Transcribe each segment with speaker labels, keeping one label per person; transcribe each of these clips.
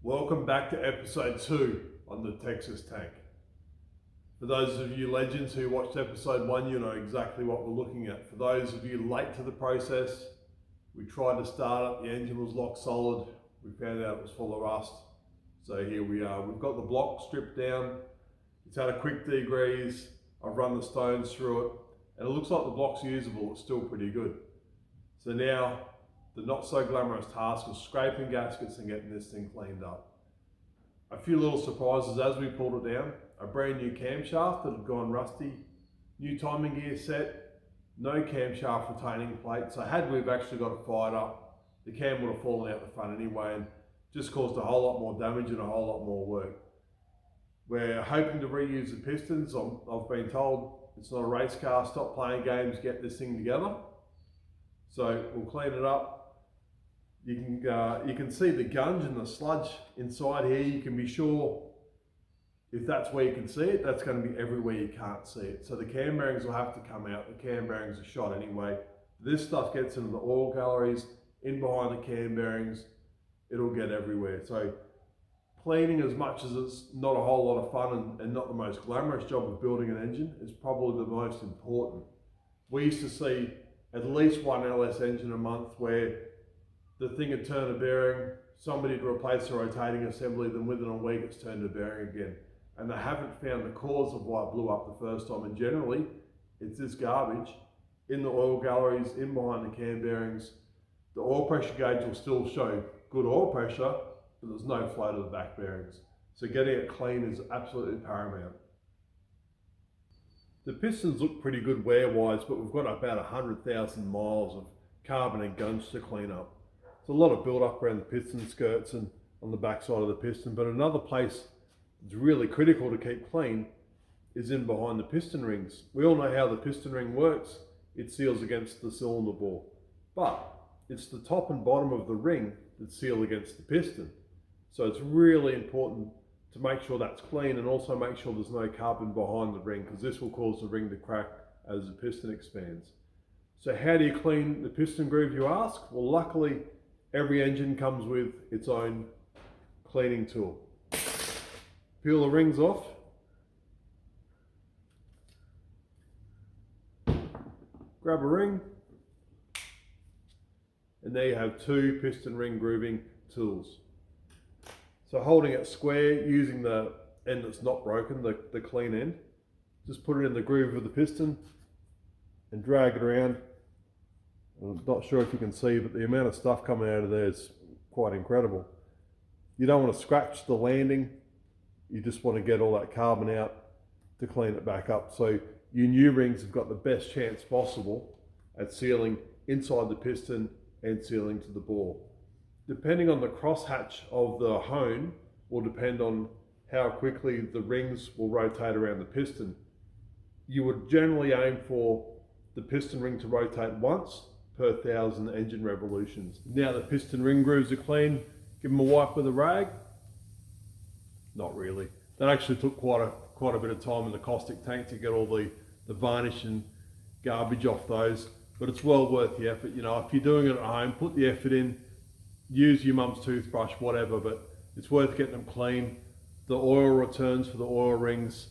Speaker 1: Welcome back to episode 2 on the Texas tank. For those of you legends who watched episode 1, you know exactly what we're looking at. For those of you late to the process, we tried to start up, the engine was locked solid, we found out it was full of rust. So here we are. We've got the block stripped down, it's had a quick degrease, I've run the stones through it, and it looks like the block's usable, it's still pretty good. So now, the not so glamorous task of scraping gaskets and getting this thing cleaned up. A few little surprises as we pulled it down. A brand new camshaft that had gone rusty, new timing gear set, no camshaft retaining plate. So had we've actually got it fired up, the cam would have fallen out the front anyway and just caused a whole lot more damage and a whole lot more work. We're hoping to reuse the pistons. I've been told it's not a race car, stop playing games, get this thing together. So we'll clean it up. You can see the gunge and the sludge inside here. You can be sure if that's where you can see it, that's going to be everywhere you can't see it. So the cam bearings will have to come out. The cam bearings are shot anyway. This stuff gets into the oil galleries, in behind the cam bearings, it'll get everywhere. So cleaning, as much as it's not a whole lot of fun and not the most glamorous job of building an engine, is probably the most important. We used to see at least one LS engine a month where the thing had turned a bearing, somebody had replaced the rotating assembly, then within a week it's turned a bearing again. And they haven't found the cause of why it blew up the first time. And generally, it's this garbage in the oil galleries, in behind the cam bearings. The oil pressure gauge will still show good oil pressure, but there's no flow to the back bearings. So getting it clean is absolutely paramount. The pistons look pretty good wear-wise, but we've got about 100,000 miles of carbon and gunge to clean up. There's a lot of build-up around the piston skirts and on the back side of the piston, but another place that's really critical to keep clean is in behind the piston rings. We all know how the piston ring works. It seals against the cylinder bore, but it's the top and bottom of the ring that seal against the piston. So it's really important to make sure that's clean and also make sure there's no carbon behind the ring, because this will cause the ring to crack as the piston expands. So how do you clean the piston groove, you ask? Well, luckily, every engine comes with its own cleaning tool. Peel the rings off. Grab a ring. And there you have 2 piston ring grooving tools. So holding it square, using the end that's not broken, the clean end, just put it in the groove of the piston and drag it around. I'm not sure if you can see, but the amount of stuff coming out of there is quite incredible. You don't want to scratch the landing, you just want to get all that carbon out to clean it back up. So your new rings have got the best chance possible at sealing inside the piston and sealing to the bore. Depending on the crosshatch of the hone will depend on how quickly the rings will rotate around the piston. You would generally aim for the piston ring to rotate once per 1,000 engine revolutions. Now the piston ring grooves are clean, give them a wipe with a rag. Not really. That actually took quite a bit of time in the caustic tank to get all the varnish and garbage off those, but it's well worth the effort. You know, if you're doing it at home, put the effort in, use your mum's toothbrush, whatever, but it's worth getting them clean. The oil returns for the oil rings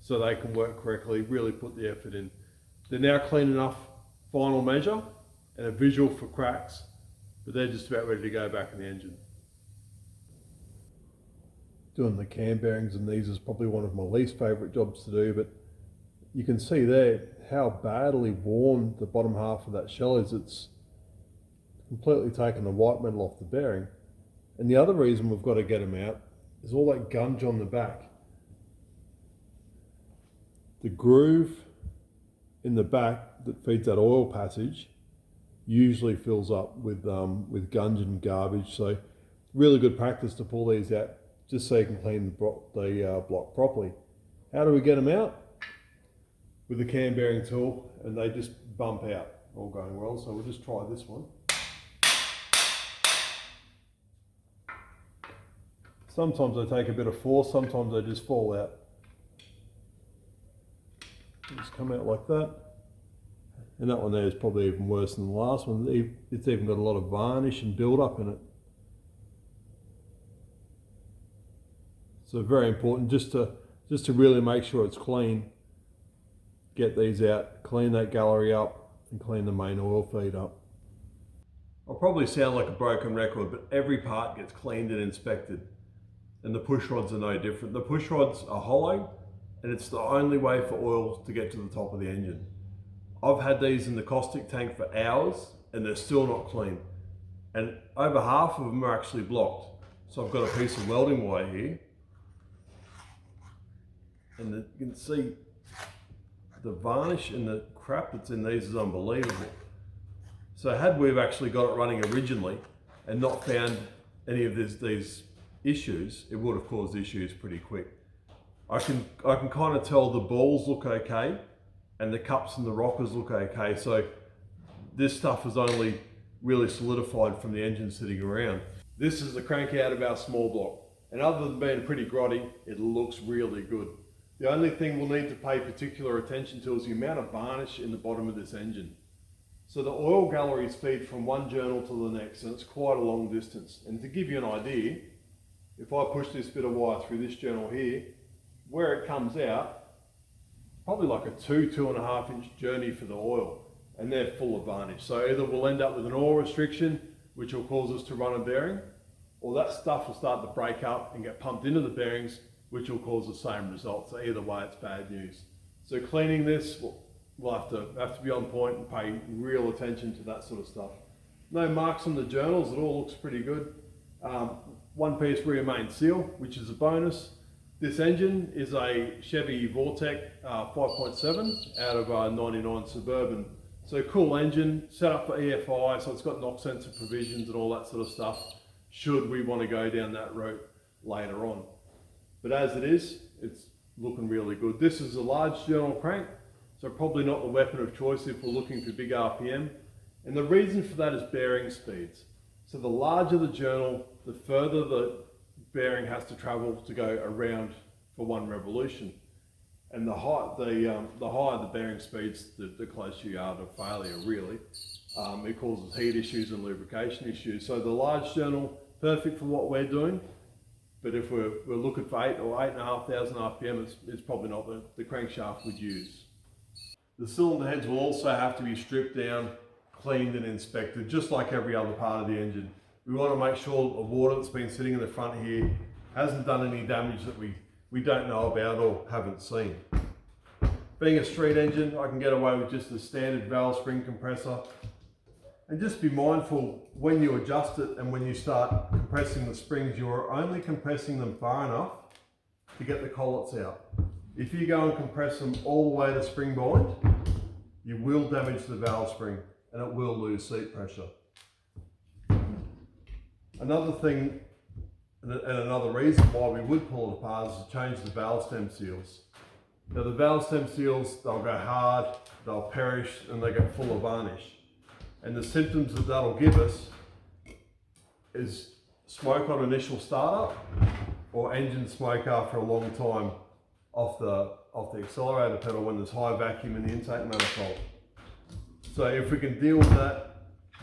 Speaker 1: so they can work correctly, really put the effort in. They're now clean enough, final measure, and a visual for cracks, but they're just about ready to go back in the engine. Doing the cam bearings and these is probably one of my least favourite jobs to do, but you can see there how badly worn the bottom half of that shell is. It's completely taken the white metal off the bearing. And the other reason we've got to get them out is all that gunge on the back. The groove in the back that feeds that oil passage usually fills up with gunge and garbage. So really good practice to pull these out just so you can clean the block properly. How do we get them out? With the cam bearing tool, and they just bump out, all going well. So we'll just try this one. Sometimes they take a bit of force, sometimes they just fall out. Just come out like that. And that one there is probably even worse than the last one. It's even got a lot of varnish and build up in it. So very important just to really make sure it's clean. Get these out, clean that gallery up, and clean the main oil feed up. I'll probably sound like a broken record, but every part gets cleaned and inspected. And the push rods are no different. The push rods are hollow, and it's the only way for oil to get to the top of the engine. I've had these in the caustic tank for hours, and they're still not clean. And over half of them are actually blocked. So I've got a piece of welding wire here, and you can see the varnish and the crap that's in these is unbelievable. So had we actually got it running originally and not found any of these issues, it would have caused issues pretty quick. I can kind of tell the balls look okay and the cups and the rockers look okay. So this stuff is only really solidified from the engine sitting around. This is the crank out of our small block. And other than being pretty grotty, it looks really good. The only thing we'll need to pay particular attention to is the amount of varnish in the bottom of this engine. So the oil galleries feed from one journal to the next, and it's quite a long distance. And to give you an idea, if I push this bit of wire through this journal here, where it comes out, probably like a 2.5 inch journey for the oil, and they're full of varnish. So either we'll end up with an oil restriction, which will cause us to run a bearing, or that stuff will start to break up and get pumped into the bearings, which will cause the same result. So either way, it's bad news. So cleaning this, we'll have to be on point and pay real attention to that sort of stuff. No marks on the journals, it all looks pretty good. One piece rear main seal, which is a bonus. This engine is a Chevy Vortec 5.7 out of a 99 Suburban. So cool engine, set up for EFI, so it's got knock sensor provisions and all that sort of stuff, should we want to go down that route later on. But as it is, it's looking really good. This is a large journal crank, so probably not the weapon of choice if we're looking for big RPM. And the reason for that is bearing speeds. So the larger the journal, the further the bearing has to travel to go around for one revolution. And the higher the bearing speeds, the closer you are to failure, really. It causes heat issues and lubrication issues. So the large journal, perfect for what we're doing. But if we're looking for 8 or 8,500 RPM, it's probably not the crankshaft we'd use. The cylinder heads will also have to be stripped down, cleaned and inspected, just like every other part of the engine. We want to make sure the water that's been sitting in the front here hasn't done any damage that we don't know about or haven't seen. Being a street engine, I can get away with just a standard valve spring compressor. And just be mindful when you adjust it and when you start compressing the springs, you're only compressing them far enough to get the collets out. If you go and compress them all the way to spring bind, you will damage the valve spring and it will lose seat pressure. Another thing and another reason why we would pull it apart is to change the valve stem seals. Now the valve stem seals, they'll go hard, they'll perish and they get full of varnish. And the symptoms that that'll give us is smoke on initial startup or engine smoke after a long time off the accelerator pedal when there's high vacuum in the intake manifold. So if we can deal with that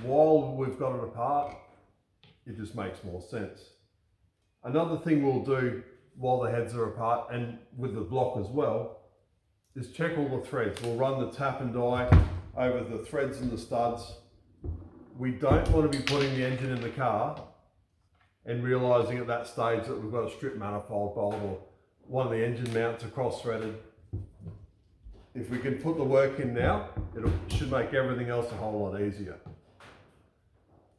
Speaker 1: while we've got it apart, it just makes more sense. Another thing we'll do while the heads are apart and with the block as well is check all the threads. We'll run the tap and die over the threads and the studs. We don't want to be putting the engine in the car and realising at that stage that we've got a strip manifold bolt or one of the engine mounts are cross-threaded. If we can put the work in now, it should make everything else a whole lot easier.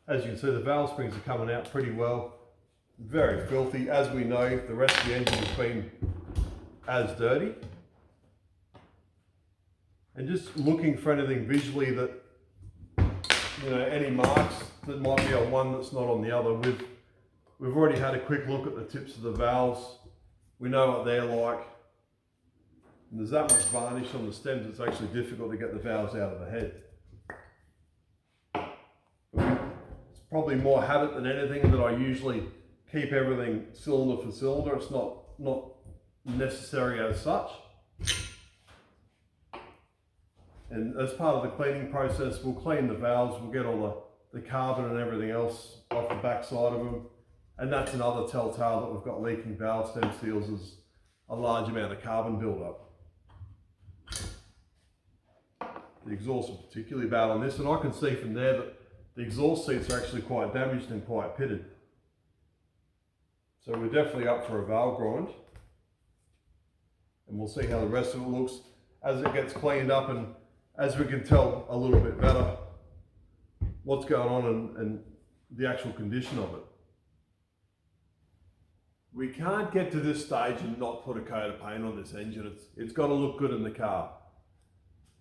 Speaker 1: As you can see, the valve springs are coming out pretty well. Very filthy. As we know, the rest of the engine has been as dirty. And just looking for anything visually that, any marks that might be on one that's not on the other. We've already had a quick look at the tips of the valves. We know what they're like. And there's that much varnish on the stems, it's actually difficult to get the valves out of the head. It's probably more habit than anything that I usually keep everything cylinder for cylinder. It's not necessary as such. And as part of the cleaning process, we'll clean the valves, we'll get all the carbon and everything else off the back side of them. And that's another telltale that we've got leaking valve stem seals, is a large amount of carbon buildup. The exhaust is particularly bad on this, and I can see from there that the exhaust seats are actually quite damaged and quite pitted. So we're definitely up for a valve grind, and we'll see how the rest of it looks as it gets cleaned up, and as we can tell a little bit better what's going on and the actual condition of it. We can't get to this stage and not put a coat of paint on this engine. It's got to look good in the car.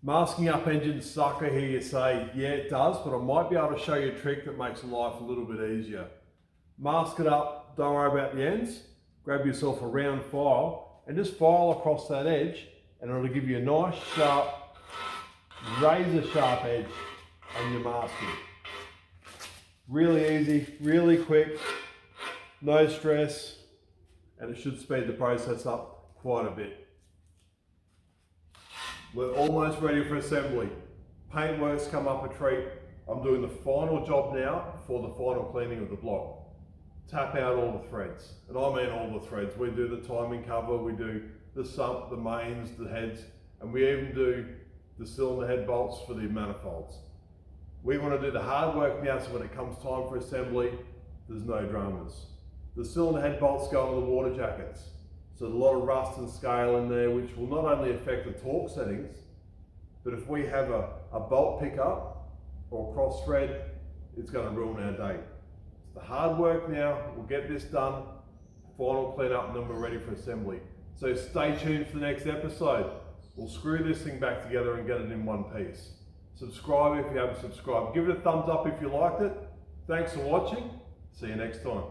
Speaker 1: Masking up engines suck, I hear you say. Yeah, it does, but I might be able to show you a trick that makes life a little bit easier. Mask it up, don't worry about the ends. Grab yourself a round file and just file across that edge, and it'll give you a nice sharp, razor sharp edge on your masking. Really easy, really quick, no stress, and it should speed the process up quite a bit. We're almost ready for assembly. Paintwork's come up a treat. I'm doing the final job now for the final cleaning of the block. Tap out all the threads, and I mean all the threads. We do the timing cover, we do the sump, the mains, the heads, and we even do the cylinder head bolts for the manifolds. We want to do the hard work now, so when it comes time for assembly, there's no dramas. The cylinder head bolts go on the water jackets. So there's a lot of rust and scale in there, which will not only affect the torque settings, but if we have a bolt pickup or cross thread, it's going to ruin our day. It's the hard work now. We'll get this done, final clean up, and then we're ready for assembly. So stay tuned for the next episode. We'll screw this thing back together and get it in one piece. Subscribe if you haven't subscribed. Give it a thumbs up if you liked it. Thanks for watching. See you next time.